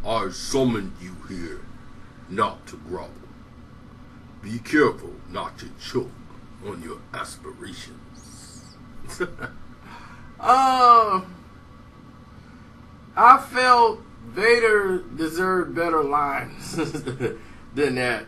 I summoned you here not to grovel. Be careful not to choke on your aspirations. I felt Vader deserved better lines than that.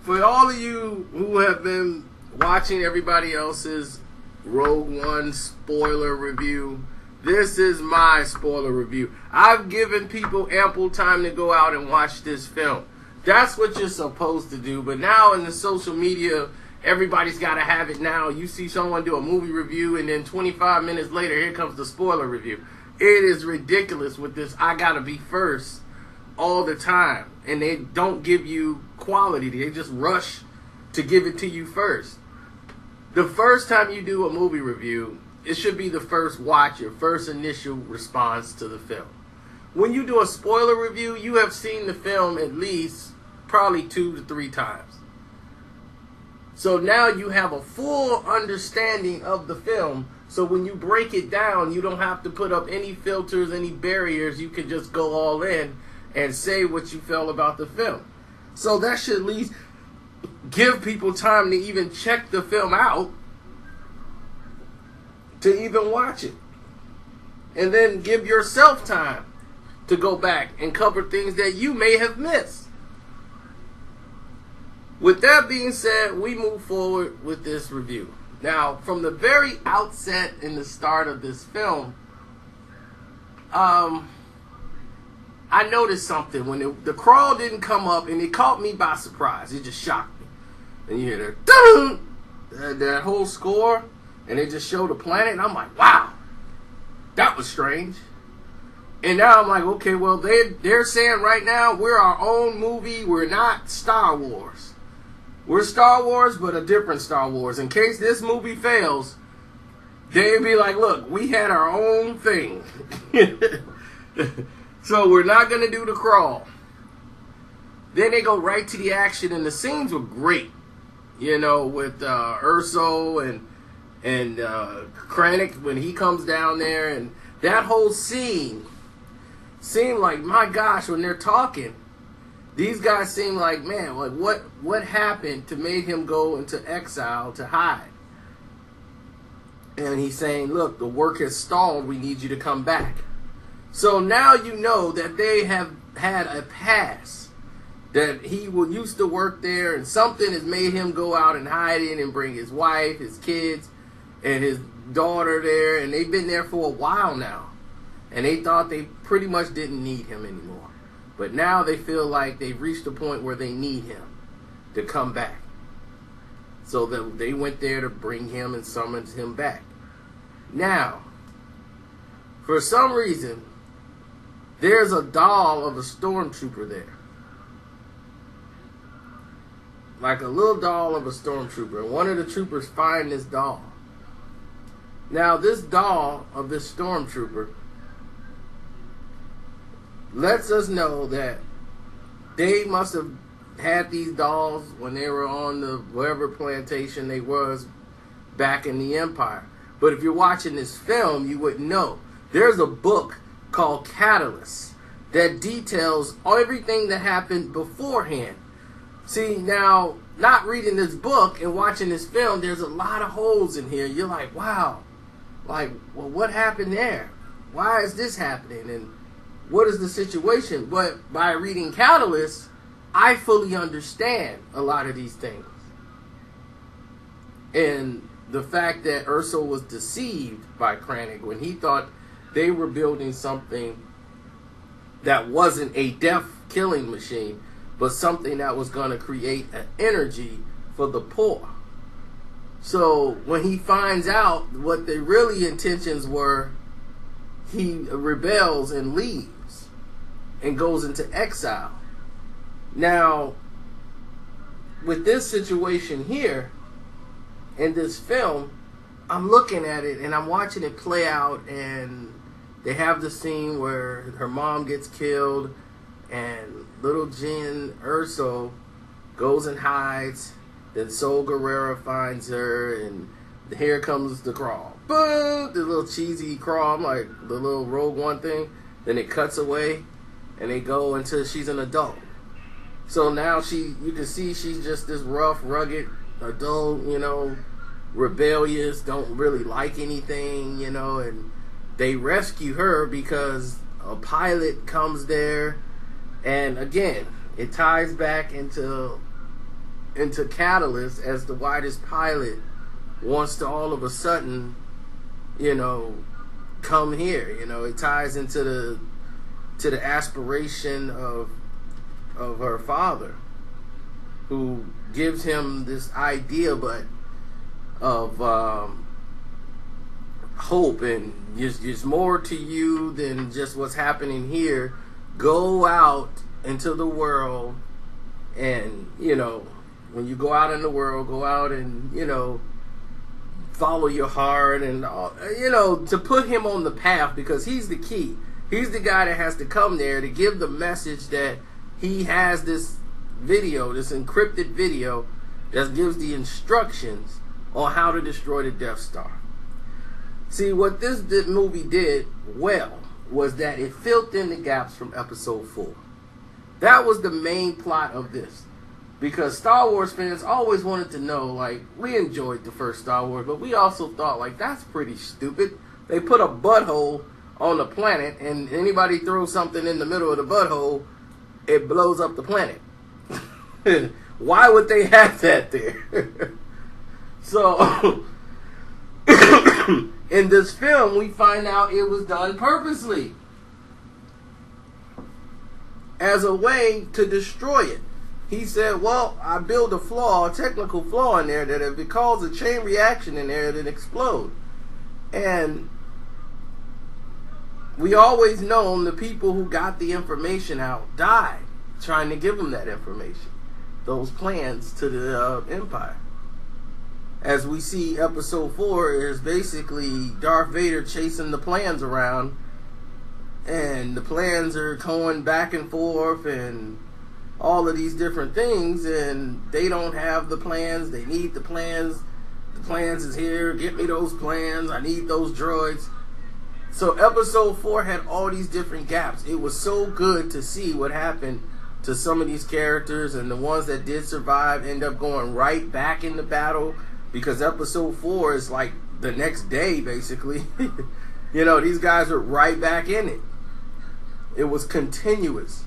For all of you who have been watching everybody else's Rogue One spoiler review, this is my spoiler review. I've given people ample time to go out and watch this film. That's what you're supposed to do. But now in the social media, everybody's got to have it now. You see someone do a movie review, and then 25 minutes later, here comes the spoiler review. It is ridiculous with this I gotta be first all the time. And they don't give you quality. They just rush to give it to you first. The first time you do a movie review, it should be the first watch, your first initial response to the film. When you do a spoiler review, you have seen the film at least probably 2 to 3 times. So now you have a full understanding of the film. So when you break it down, you don't have to put up any filters, any barriers. You can just go all in and say what you felt about the film. So that should at least give people time to even check the film out, to even watch it. And then give yourself time to go back and cover things that you may have missed. With that being said, we move forward with this review. Now, from the very outset in the start of this film, I noticed something. When the crawl didn't come up, and it caught me by surprise. It just shocked me. And you hear that whole score, and it just showed the planet, and I'm like, wow, that was strange. And now I'm like, okay, well, they're saying right now we're our own movie. We're not Star Wars. We're Star Wars, but a different Star Wars. In case this movie fails, they'd be like, look, we had our own thing. So we're not going to do the crawl. Then they go right to the action, and the scenes were great. You know, with Erso and Krennic when he comes down there. And that whole scene seemed like, my gosh, when they're talking, these guys seem like, man, like what happened to make him go into exile to hide? And he's saying, look, the work has stalled. We need you to come back. So now you know that they have had a past, that he used to work there, and something has made him go out and hide in and bring his wife, his kids, and his daughter there, and they've been there for a while now. And they thought they pretty much didn't need him anymore. But now they feel like they've reached a point where they need him to come back. So that they went there to bring him and summoned him back. Now, for some reason, there's a doll of a stormtrooper there. Like a little doll of a stormtrooper. And one of the troopers find this doll. Now, this doll of this stormtrooper lets us know that they must have had these dolls when they were on the whatever plantation they was back in the Empire. But if you're watching this film, you wouldn't know. There's a book called Catalyst that details everything that happened beforehand. See, now, not reading this book and watching this film, there's a lot of holes in here. You're like, wow, like, well, what happened there? Why is this happening? And what is the situation? But by reading Catalyst, I fully understand a lot of these things. And the fact that Erso was deceived by Krennic when he thought they were building something that wasn't a death-killing machine, but something that was going to create an energy for the poor. So when he finds out what the really intentions were, he rebels and leaves and goes into exile. Now, with this situation here, in this film, I'm looking at it and I'm watching it play out, and they have the scene where her mom gets killed and little Jyn Erso goes and hides. Then Saw Gerrera finds her, and here comes the crawl. Boom! The little cheesy crawl. I'm like, the little Rogue One thing. Then it cuts away, and they go until she's an adult. So now you can see she's just this rough, rugged adult, rebellious, don't really like anything, and they rescue her because a pilot comes there, and again, it ties back into Catalyst as to why this pilot wants to all of a sudden, come here. It ties into the aspiration of her father, who gives him this idea, but of hope and just more to you than just what's happening here. Go out into the world, and when you go out in the world, go out and follow your heart, and to put him on the path, because he's the key. He's the guy that has to come there to give the message that he has this video, this encrypted video that gives the instructions on how to destroy the Death Star. See, what this movie did well was that it filled in the gaps from episode 4. That was the main plot of this. Because Star Wars fans always wanted to know, like, we enjoyed the first Star Wars, but we also thought, like, that's pretty stupid. They put a butthole on the planet, and anybody throws something in the middle of the butthole, it blows up the planet. Why would they have that there? So, in this film, we find out it was done purposely as a way to destroy it. He said, well, I built a technical flaw in there, that if it causes a chain reaction in there, it'll explode. And we always known the people who got the information out died trying to give them that information, those plans to the Empire. As we see, episode 4 is basically Darth Vader chasing the plans around, and the plans are going back and forth and all of these different things, and they don't have the plans. They need the plans. The plans is here. Get me those plans. I need those droids. So episode 4 had all these different gaps. It was so good to see what happened to some of these characters, and the ones that did survive end up going right back into battle, because episode 4 is like the next day, basically. These guys are right back in it. It was continuous.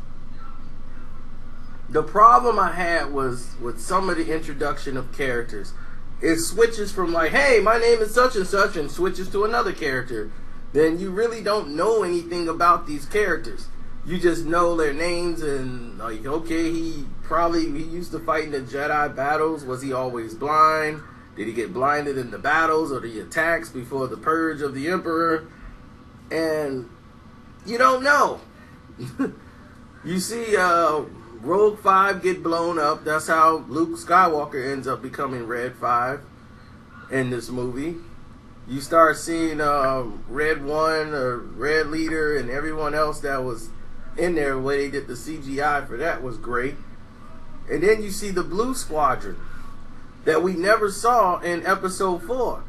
The problem I had was with some of the introduction of characters. It switches from like, hey, my name is such and such, and switches to another character. Then you really don't know anything about these characters. You just know their names, and like, okay, he used to fight in the Jedi battles. Was he always blind? Did he get blinded in the battles or the attacks before the purge of the Emperor? And you don't know. You see Rogue 5 get blown up. That's how Luke Skywalker ends up becoming Red 5 in this movie. You start seeing Red 1 or Red Leader and everyone else that was in there. The way they did the CGI for that was great. And then you see the Blue Squadron that we never saw in episode 4.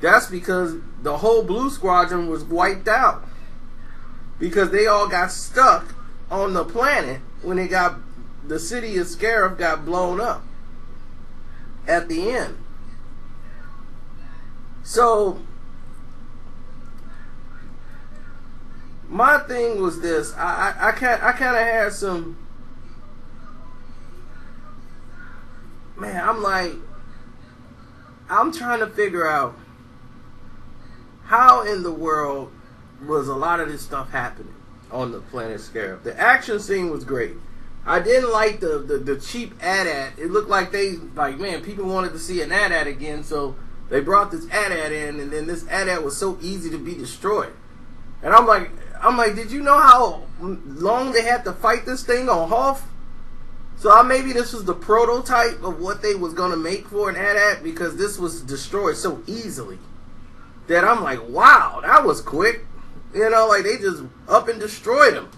That's because the whole Blue Squadron was wiped out, because they all got stuck on the planet when the city of Scarif got blown up at the end. So my thing was this. I kind of had some, man, I'm trying to figure out how in the world was a lot of this stuff happening on the planet Scarif. The action scene was great. I didn't like the cheap AT-AT. It looked like people wanted to see an AT-AT again, so they brought this AT-AT in, and then this AT-AT was so easy to be destroyed. And I'm like, did you know how long they had to fight this thing on Hoth? So maybe this was the prototype of what they was going to make for an AT-AT, because this was destroyed so easily that I'm like, wow, that was quick. They just up and destroyed them.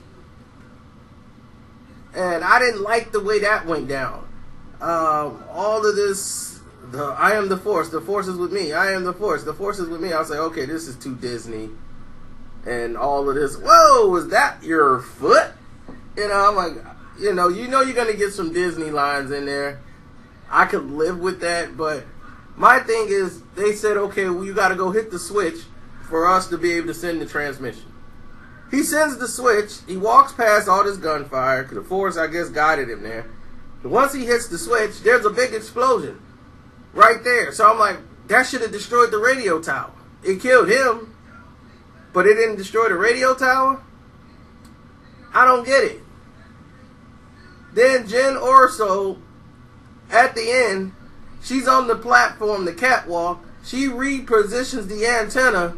And I didn't like the way that went down. All of this I am the Force is with me, I am the Force is with me. I was like, okay, this is too Disney. And all of this, whoa, was that your foot? You know, I'm like, you know you're going to get some Disney lines in there. I could live with that, but my thing is, they said, okay, well, you got to go hit the switch for us to be able to send the transmission. He sends the switch, he walks past all this gunfire, because the Force, I guess, guided him there. And once he hits the switch, there's a big explosion right there. So I'm like, that should have destroyed the radio tower. It killed him, but it didn't destroy the radio tower? I don't get it. Then Jen Orso, at the end, she's on the platform, the catwalk. She repositions the antenna.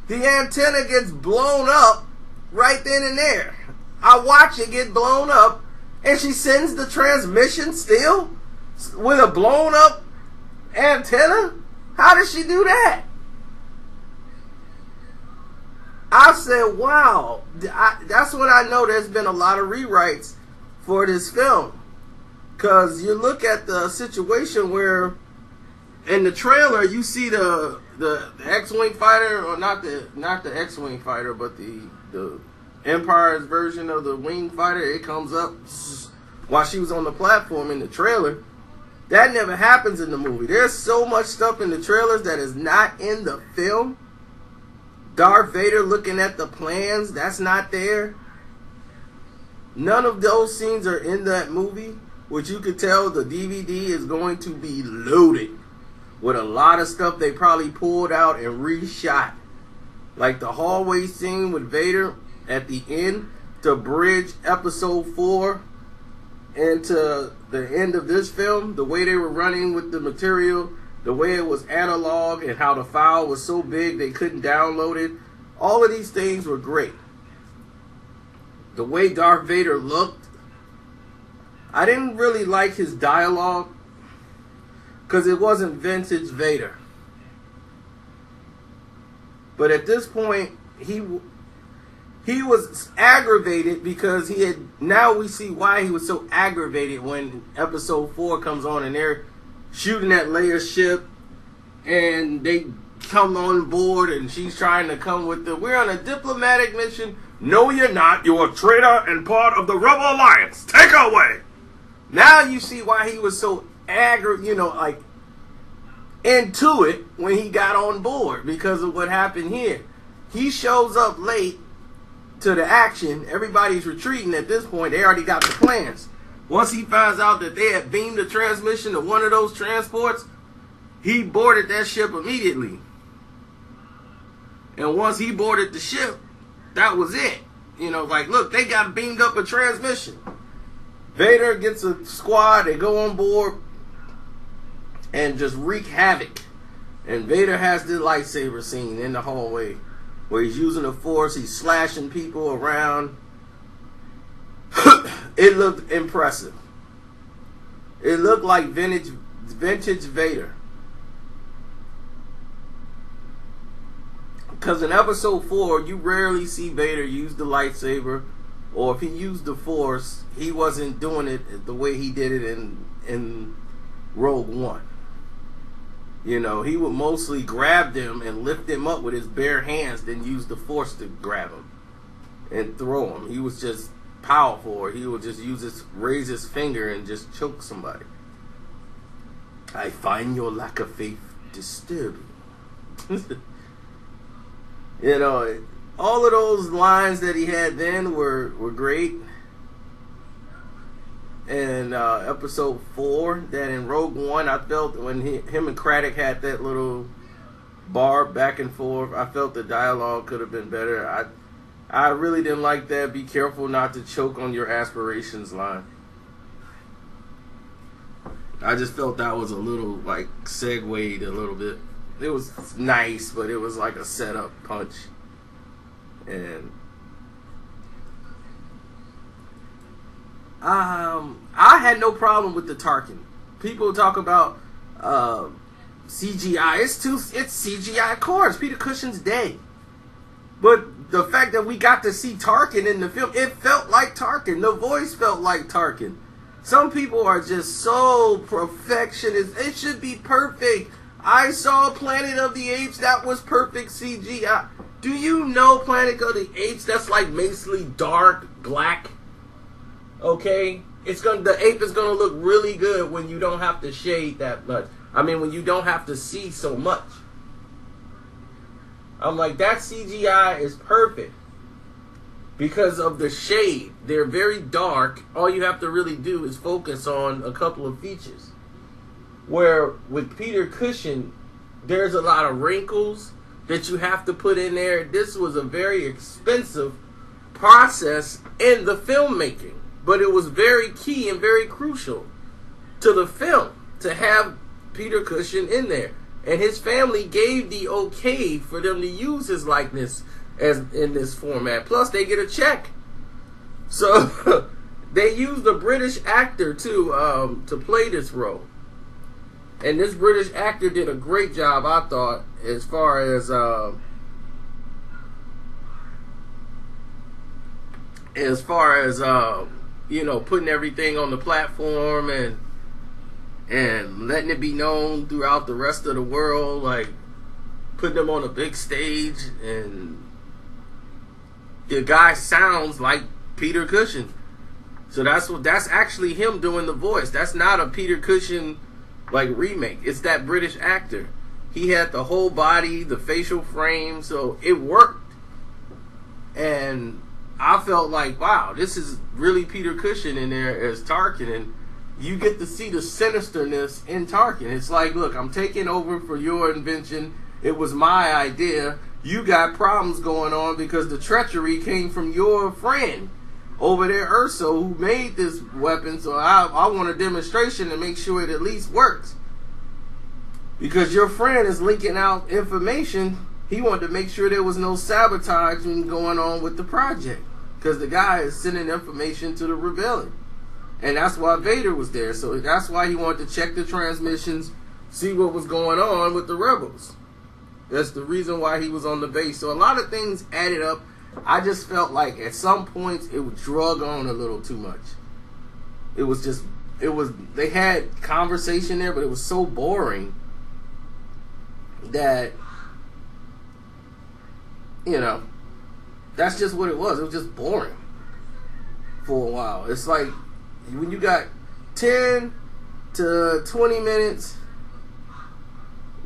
The antenna gets blown up right then and there. I watch it get blown up, and she sends the transmission still with a blown up antenna? How does she do that? I said, wow. That's when I know there's been a lot of rewrites for this film. Because you look at the situation where in the trailer you see the X-Wing fighter, or not the X-Wing fighter, but the Empire's version of the wing fighter. It comes up while she was on the platform in the trailer. That never happens in the movie. There's so much stuff in the trailers that is not in the film. Darth Vader looking at the plans, that's not there. None of those scenes are in that movie, which you could tell the DVD is going to be loaded with a lot of stuff they probably pulled out and reshot. Like the hallway scene with Vader at the end to bridge episode 4 into the end of this film. The way they were running with the material, the way it was analog, and how the file was so big they couldn't download it. All of these things were great. The way Darth Vader looked, I didn't really like his dialogue because it wasn't vintage Vader. But at this point, he was aggravated because he had. Now we see why he was so aggravated when episode 4 comes on and they're shooting at Leia's ship, and they come on board, and she's trying to come with we're on a diplomatic mission. No, you're not. You're a traitor and part of the Rebel Alliance. Take her away. Now you see why he was so into it when he got on board, because of what happened here. He shows up late to the action. Everybody's retreating at this point. They already got the plans. Once he finds out that they had beamed the transmission to one of those transports, he boarded that ship immediately. And once he boarded the ship, that was it. Look, they got beamed up a transmission. Vader gets a squad, they go on board and just wreak havoc. And Vader has the lightsaber scene in the hallway where he's using the Force, he's slashing people around. It looked impressive. It looked like vintage Vader. Because in episode 4, you rarely see Vader use the lightsaber, or if he used the Force, he wasn't doing it the way he did it in Rogue One. He would mostly grab them and lift them up with his bare hands, then use the Force to grab them and throw them. He was just powerful, or he would just raise his finger and just choke somebody. I find your lack of faith disturbing. All of those lines that he had then were great. And episode 4, that in Rogue One, I felt when him and Craddock had that little bar back and forth, I felt the dialogue could have been better. I really didn't like that "be careful not to choke on your aspirations" line. I just felt that was a little segued a little bit. It was nice, but it was like a setup punch. And I had no problem with the Tarkin. People talk about CGI. It's CGI, of course. Peter Cushing's dead. But the fact that we got to see Tarkin in the film, it felt like Tarkin. The voice felt like Tarkin. Some people are just so perfectionist. It should be perfect. I saw Planet of the Apes. That was perfect CGI. Do you know Planet of the Apes? That's like basically dark black. Okay? The ape is gonna look really good when you don't have to shade that much. I mean, when you don't have to see so much. I'm like, that CGI is perfect. Because of the shade. They're very dark. All you have to really do is focus on a couple of features. Where with Peter Cushing, there's a lot of wrinkles that you have to put in there. This was a very expensive process in the filmmaking. But it was very key and very crucial to the film to have Peter Cushing in there. And his family gave the okay for them to use his likeness as in this format. Plus, they get a check. So, they used a British actor to play this role. And this British actor did a great job, I thought, as far as putting everything on the platform and letting it be known throughout the rest of the world, like putting them on a big stage, and the guy sounds like Peter Cushing. So that's actually him doing the voice. That's not a Peter Cushing like remake. It's that British actor. He had the whole body, the facial frame, so it worked. And I felt like, wow, this is really Peter Cushing in there as Tarkin, and you get to see the sinisterness in Tarkin. It's like, look, I'm taking over for your invention. It was my idea. You got problems going on because the treachery came from your friend over there, Urso, who made this weapon. So I want a demonstration to make sure it at least works. Because your friend is leaking out information. He wanted to make sure there was no sabotaging going on with the project. Because the guy is sending information to the rebellion. And that's why Vader was there. So that's why he wanted to check the transmissions, see what was going on with the rebels. That's the reason why he was on the base. So a lot of things added up. I just felt like at some points it was drug on a little too much. They had conversation there, but it was so boring that, that's just what it was. It was just boring for a while. It's like when you got 10 to 20 minutes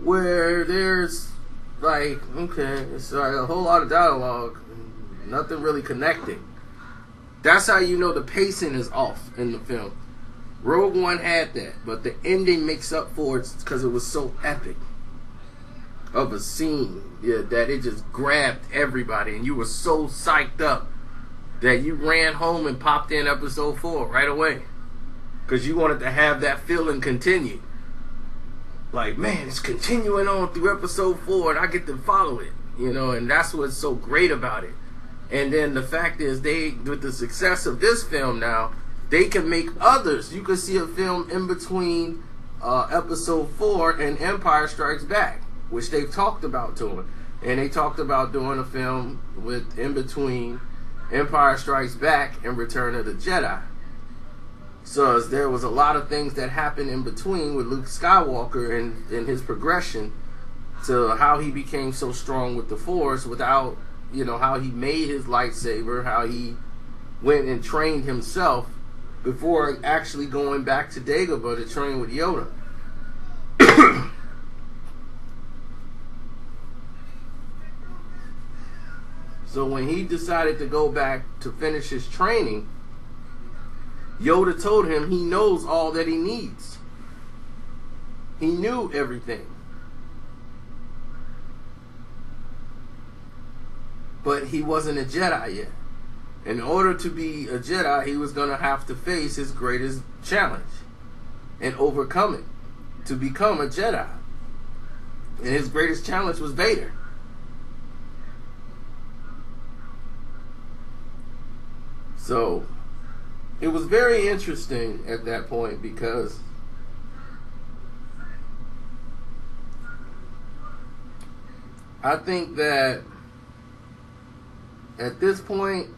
where there's like, okay, it's like a whole lot of dialogue, nothing really connecting. That's how you know the pacing is off in the film. Rogue One had that, but the ending makes up for it because it was so epic of a scene, that it just grabbed everybody, and you were so psyched up that you ran home and popped in episode 4 right away because you wanted to have that feeling continue. Like, man, it's continuing on through episode 4 and I get to follow it, and that's what's so great about it. And then the fact is, with the success of this film now, they can make others. You can see a film in between episode 4 and Empire Strikes Back, which they've talked about doing. And they talked about doing a film in between Empire Strikes Back and Return of the Jedi. So there was a lot of things that happened in between with Luke Skywalker and his progression to how he became so strong with the Force without, how he made his lightsaber, how he went and trained himself before actually going back to Dagobah to train with Yoda. So when he decided to go back to finish his training, Yoda told him he knows all that he needs. He knew everything. But he wasn't a Jedi yet. In order to be a Jedi, he was going to have to face his greatest challenge and overcome it to become a Jedi. And his greatest challenge was Vader. So it was very interesting at that point because I think that at this point,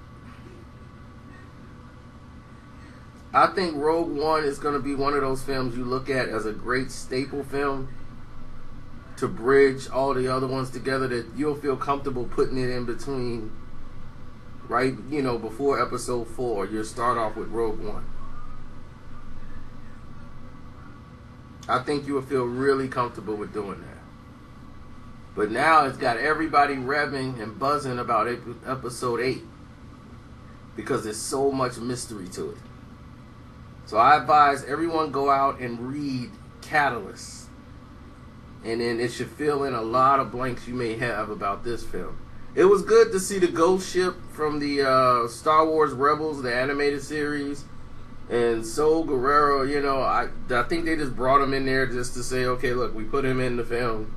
I think Rogue One is going to be one of those films you look at as a great staple film to bridge all the other ones together, that you'll feel comfortable putting it in between, right, before episode 4. You'll start off with Rogue One. I think you will feel really comfortable with doing that. But now it's got everybody revving and buzzing about episode 8 because there's so much mystery to it. So I advise everyone go out and read Catalyst. And then it should fill in a lot of blanks you may have about this film. It was good to see the ghost ship from the Star Wars Rebels, the animated series. And Saul Guerrero, I think they just brought him in there just to say, okay, look, we put him in the film,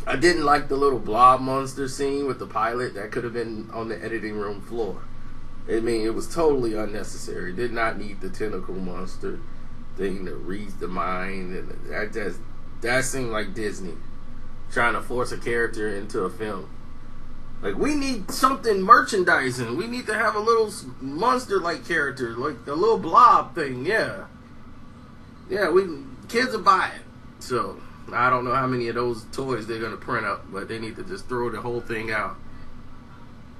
I didn't like the little blob monster scene with the pilot. That could have been on the editing room floor. I mean, it was totally unnecessary. Did not need the tentacle monster thing that reads the mind. And that seemed like Disney trying to force a character into a film. Like, we need something merchandising. We need to have a little monster-like character, like the little blob thing. Yeah, kids will buy it. So I don't know how many of those toys they're gonna print up, but they need to just throw the whole thing out.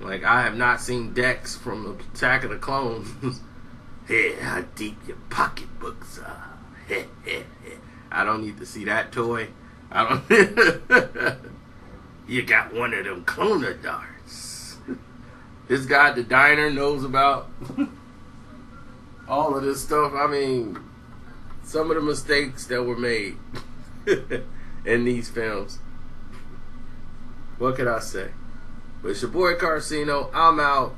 Like, I have not seen Dex from Attack of the Clones. Hey, how deep your pocketbooks are. I don't need to see that toy. I don't. You got one of them cloner darts. This guy at the diner knows about all of this stuff. I mean, some of the mistakes that were made in these films. What could I say? But it's your boy Carcino. I'm out.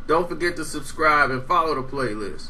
Don't forget to subscribe and follow the playlist.